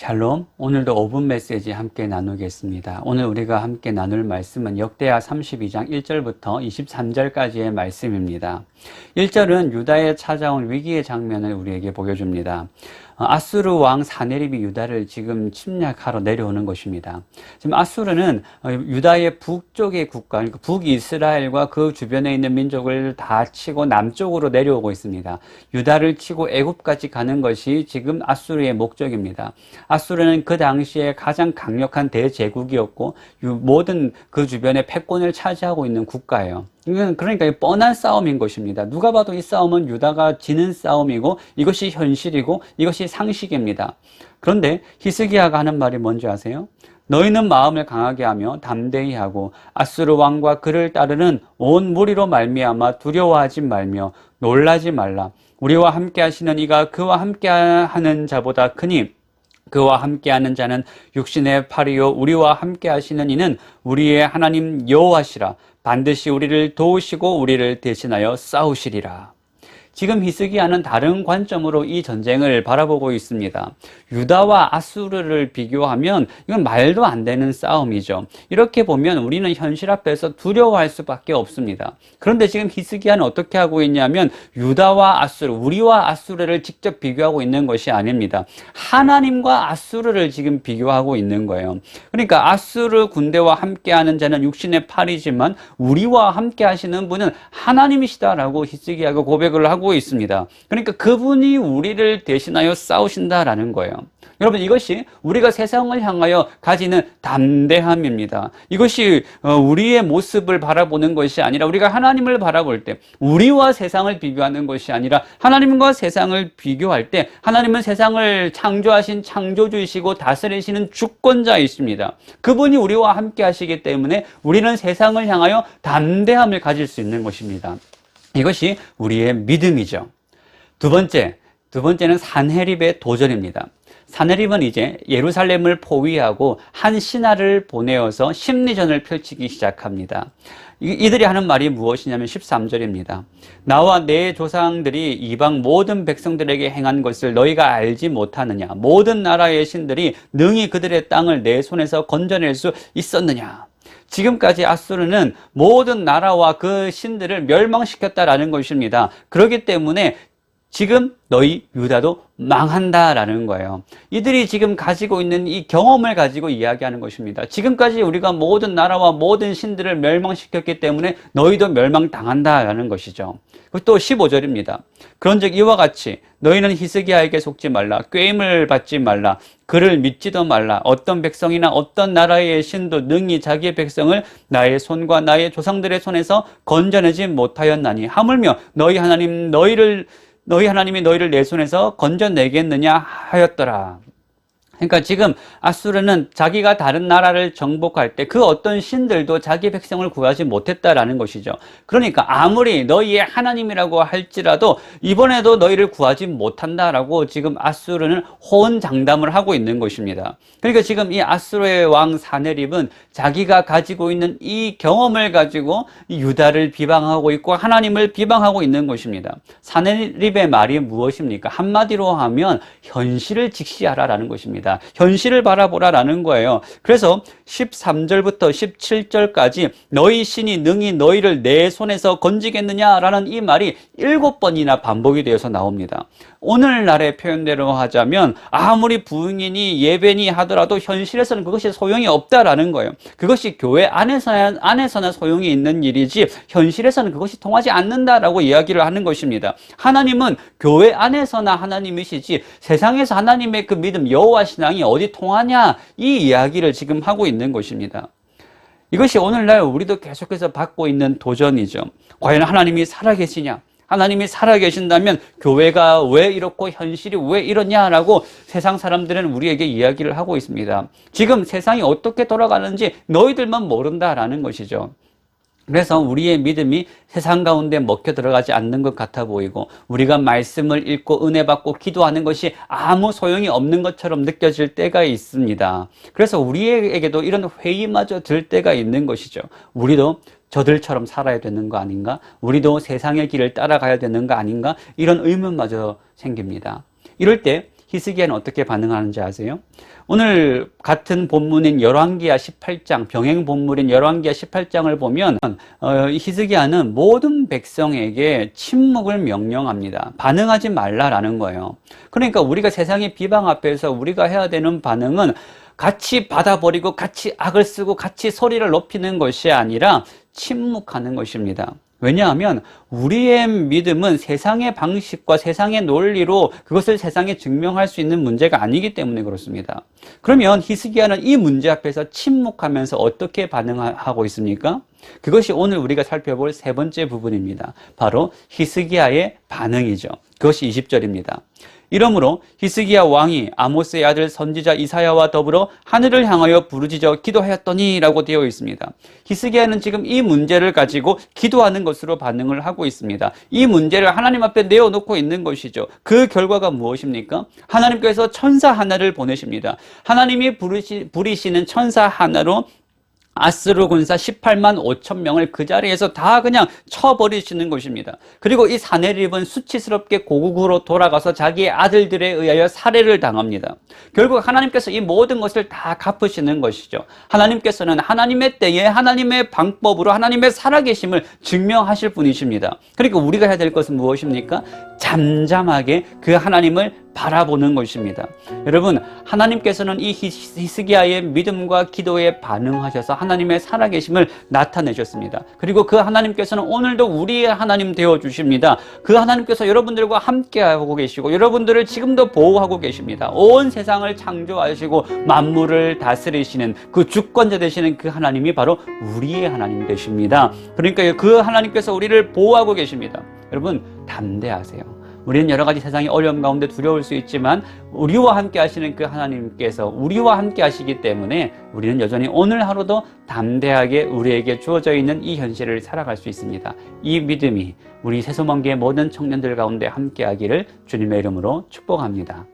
샬롬, 오늘도 5분 메시지 함께 나누겠습니다. 오늘 우리가 함께 나눌 말씀은 역대하 32장 1절부터 23절까지의 말씀입니다. 1절은 유다에 찾아온 위기의 장면을 우리에게 보여줍니다. 아수르 왕 사네립이 유다를 지금 침략하러 내려오는 것입니다. 지금 아수르는 유다의 북쪽의 국가, 그러니까 북이스라엘과 그 주변에 있는 민족을 다 치고 남쪽으로 내려오고 있습니다. 유다를 치고 애굽까지 가는 것이 지금 아수르의 목적입니다. 아수르는 그 당시에 가장 강력한 대제국이었고 모든 그 주변의 패권을 차지하고 있는 국가예요. 그러니까 뻔한 싸움인 것입니다. 누가 봐도 이 싸움은 유다가 지는 싸움이고 이것이 현실이고 이것이 상식입니다. 그런데 히스기야가 하는 말이 뭔지 아세요? 너희는 마음을 강하게 하며 담대히 하고 아수르 왕과 그를 따르는 온 무리로 말미암아 두려워하지 말며 놀라지 말라. 우리와 함께 하시는 이가 그와 함께 하는 자보다 크니 그와 함께하는 자는 육신의 팔이요 우리와 함께 하시는 이는 우리의 하나님 여호와시라. 반드시 우리를 도우시고 우리를 대신하여 싸우시리라. 지금 히스기야는 다른 관점으로 이 전쟁을 바라보고 있습니다. 유다와 아수르를 비교하면 이건 말도 안 되는 싸움이죠. 이렇게 보면 우리는 현실 앞에서 두려워할 수밖에 없습니다. 그런데 지금 히스기야는 어떻게 하고 있냐면 유다와 아수르, 우리와 아수르를 직접 비교하고 있는 것이 아닙니다. 하나님과 아수르를 지금 비교하고 있는 거예요. 그러니까 아수르 군대와 함께하는 자는 육신의 팔이지만 우리와 함께 하시는 분은 하나님이시다라고 히스기야가 고백을 하고 있습니다. 그러니까 그분이 우리를 대신하여 싸우신다라는 거예요. 여러분, 이것이 우리가 세상을 향하여 가지는 담대함입니다. 이것이 우리의 모습을 바라보는 것이 아니라 우리가 하나님을 바라볼 때 우리와 세상을 비교하는 것이 아니라 하나님과 세상을 비교할 때 하나님은 세상을 창조하신 창조주이시고 다스리시는 주권자이십니다. 그분이 우리와 함께 하시기 때문에 우리는 세상을 향하여 담대함을 가질 수 있는 것입니다. 이것이 우리의 믿음이죠. 두 번째는 산헤립의 도전입니다. 산헤립은 이제 예루살렘을 포위하고 한 신하를 보내어서 심리전을 펼치기 시작합니다. 이들이 하는 말이 무엇이냐면 13절입니다. 나와 내 조상들이 이방 모든 백성들에게 행한 것을 너희가 알지 못하느냐? 모든 나라의 신들이 능히 그들의 땅을 내 손에서 건져낼 수 있었느냐? 지금까지 아수르는 모든 나라와 그 신들을 멸망시켰다라는 것입니다. 그렇기 때문에 지금 너희 유다도 망한다라는 거예요. 이들이 지금 가지고 있는 이 경험을 가지고 이야기하는 것입니다. 지금까지 우리가 모든 나라와 모든 신들을 멸망시켰기 때문에 너희도 멸망당한다라는 것이죠. 또 15절입니다. 그런즉 이와 같이 너희는 히스기야에게 속지 말라. 꾀임을 받지 말라. 그를 믿지도 말라. 어떤 백성이나 어떤 나라의 신도 능히 자기의 백성을 나의 손과 나의 조상들의 손에서 건져내지 못하였나니 하물며 너희 하나님이 너희를 내 손에서 건져내겠느냐 하였더라. 그러니까 지금 아수르는 자기가 다른 나라를 정복할 때 그 어떤 신들도 자기 백성을 구하지 못했다라는 것이죠. 그러니까 아무리 너희의 하나님이라고 할지라도 이번에도 너희를 구하지 못한다라고 지금 아수르는 호언장담을 하고 있는 것입니다. 그러니까 지금 이 아수르의 왕 사네립은 자기가 가지고 있는 이 경험을 가지고 유다를 비방하고 있고 하나님을 비방하고 있는 것입니다. 사네립의 말이 무엇입니까? 한마디로 하면 현실을 직시하라라는 것입니다. 현실을 바라보라라는 거예요. 그래서 13절부터 17절까지 너희 신이 능히 너희를 내 손에서 건지겠느냐라는 이 말이 7번이나 반복이 되어서 나옵니다. 오늘날의 표현대로 하자면 아무리 부흥이니 예배니 하더라도 현실에서는 그것이 소용이 없다라는 거예요. 그것이 교회 안에서나 소용이 있는 일이지 현실에서는 그것이 통하지 않는다라고 이야기를 하는 것입니다. 하나님은 교회 안에서나 하나님이시지 세상에서 하나님의 그 믿음 여호와 신앙이 어디 통하냐 이 이야기를 지금 하고 있는 것입니다. 이것이 오늘날 우리도 계속해서 받고 있는 도전이죠. 과연 하나님이 살아계시냐? 하나님이 살아계신다면 교회가 왜 이렇고 현실이 왜 이러냐라고 세상 사람들은 우리에게 이야기를 하고 있습니다. 지금 세상이 어떻게 돌아가는지 너희들만 모른다라는 것이죠. 그래서 우리의 믿음이 세상 가운데 먹혀 들어가지 않는 것 같아 보이고 우리가 말씀을 읽고 은혜 받고 기도하는 것이 아무 소용이 없는 것처럼 느껴질 때가 있습니다. 그래서 우리에게도 이런 회의마저 들 때가 있는 것이죠. 우리도 저들처럼 살아야 되는 거 아닌가? 우리도 세상의 길을 따라가야 되는 거 아닌가? 이런 의문마저 생깁니다. 이럴 때 히스기야는 어떻게 반응하는지 아세요? 오늘 같은 본문인 열왕기하 18장, 병행 본문인 열왕기하 18장을 보면 히스기야는 모든 백성에게 침묵을 명령합니다. 반응하지 말라라는 거예요. 그러니까 우리가 세상의 비방 앞에서 우리가 해야 되는 반응은 같이 받아버리고 같이 악을 쓰고 같이 소리를 높이는 것이 아니라 침묵하는 것입니다. 왜냐하면 우리의 믿음은 세상의 방식과 세상의 논리로 그것을 세상에 증명할 수 있는 문제가 아니기 때문에 그렇습니다. 그러면 히스기야는 이 문제 앞에서 침묵하면서 어떻게 반응하고 있습니까? 그것이 오늘 우리가 살펴볼 세 번째 부분입니다. 바로 히스기야의 반응이죠. 그것이 20절입니다. 이러므로 히스기야 왕이 아모스의 아들 선지자 이사야와 더불어 하늘을 향하여 부르짖어 기도하였더니 라고 되어 있습니다. 히스기야는 지금 이 문제를 가지고 기도하는 것으로 반응을 하고 있습니다. 이 문제를 하나님 앞에 내어놓고 있는 것이죠. 그 결과가 무엇입니까? 하나님께서 천사 하나를 보내십니다. 하나님이 부리시는 천사 하나로 아스루 군사 18만 5천 명을 그 자리에서 다 그냥 쳐버리시는 것입니다. 그리고 이 사내립은 수치스럽게 고국으로 돌아가서 자기의 아들들에 의하여 살해를 당합니다. 결국 하나님께서 이 모든 것을 다 갚으시는 것이죠. 하나님께서는 하나님의 때에 하나님의 방법으로 하나님의 살아계심을 증명하실 분이십니다. 그러니까 우리가 해야 될 것은 무엇입니까? 잠잠하게 그 하나님을 바라보는 것입니다. 여러분, 하나님께서는 이 히스기야의 믿음과 기도에 반응하셔서 하나님의 살아계심을 나타내셨습니다. 그리고 그 하나님께서는 오늘도 우리의 하나님 되어 주십니다. 그 하나님께서 여러분들과 함께하고 계시고 여러분들을 지금도 보호하고 계십니다. 온 세상을 창조하시고 만물을 다스리시는 그 주권자 되시는 그 하나님이 바로 우리의 하나님 되십니다. 그러니까 그 하나님께서 우리를 보호하고 계십니다. 여러분, 담대하세요. 우리는 여러 가지 세상의 어려움 가운데 두려울 수 있지만 우리와 함께 하시는 그 하나님께서 우리와 함께 하시기 때문에 우리는 여전히 오늘 하루도 담대하게 우리에게 주어져 있는 이 현실을 살아갈 수 있습니다. 이 믿음이 우리 새소망교회 모든 청년들 가운데 함께 하기를 주님의 이름으로 축복합니다.